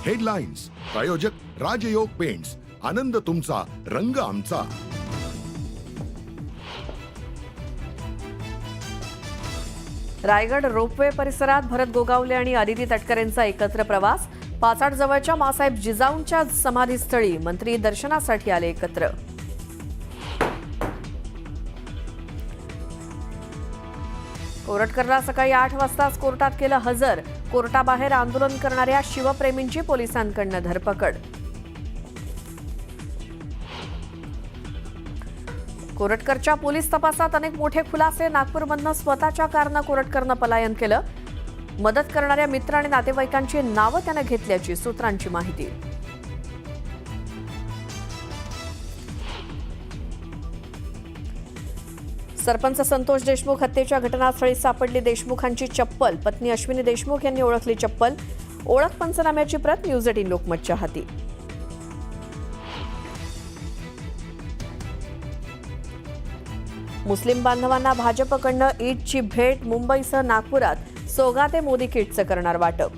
Headlines प्रायोजक राजयोग paints, आनंद तुमचा, रंग आमचा. रायगड रोपवे परिसरात भरत गोगावले आणि आदिती तटकरेंचा एकत्र प्रवास. पाचाड जवळच्या मासाहेब जिजाऊंच्या समाधीस्थळी मंत्री दर्शनासाठी आले एकत्र. कोरटकरला सकाळी 8 वाजताच कोर्टात केलं हजर. कोर्टाबाहेर आंदोलन करणाऱ्या शिवप्रेमींची पोलिसांकडून धरपकड. कोरटकरच्या पोलीस तपासात अनेक मोठे खुलासे. नागपूरमधनं स्वतःच्या कारनं कोरटकरनं पलायन केलं. मदत करणाऱ्या मित्र आणि नातेवाईकांची नावं त्यानं घेतल्याची सूत्रांची माहिती. सरपंच संतोष देशमुख हत्येच्या घटनास्थळी सापडली देशमुखांची चप्पल. पत्नी अश्विनी देशमुख यांनी ओळखली चप्पल. ओळख पंचनाम्याची प्रत न्यूज18 लोकमतच्या हाती. मुस्लिम बांधवांना भाजपकडनं ईदची भेट. मुंबईसह नागपुरात सोगा ते मोदी किटचं करणार वाटप.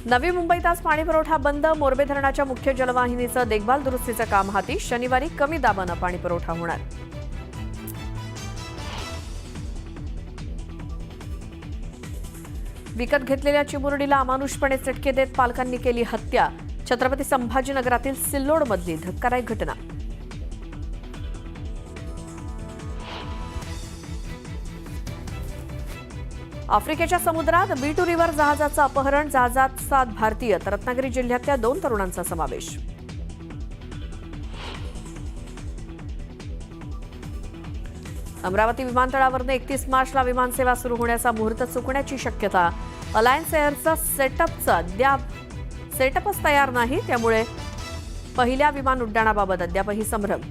नवी मुंबईत आज पाणीपुरवठा बंद. मोरबे धरणाच्या मुख्य जलवाहिनीचं देखभाल दुरुस्तीचं काम हाती. शनिवारी कमी दाबानं पाणीपुरवठा होणार. विकत घेतलेल्या चिमुरडीला अमानुषपणे चटके देत पालकांनी केली हत्या. छत्रपती संभाजीनगरातील सिल्लोडमधली धक्कादायक घटना. आफ्रिकेच्या समुद्रात B2 रिव्हर जहाजाचं अपहरण. जहाजात 7 भारतीय तर रत्नागिरी जिल्ह्यातल्या 2 तरुणांचा समावेश. अमरावती विमानतळावरून 31 मार्चला विमानसेवा सुरू होण्याचा मुहूर्त चुकण्याची शक्यता. अलायन्स एअरचा सेटअपच तयार नाही, त्यामुळे पहिल्या विमान उड्डाणाबाबत अद्यापही संभ्रम.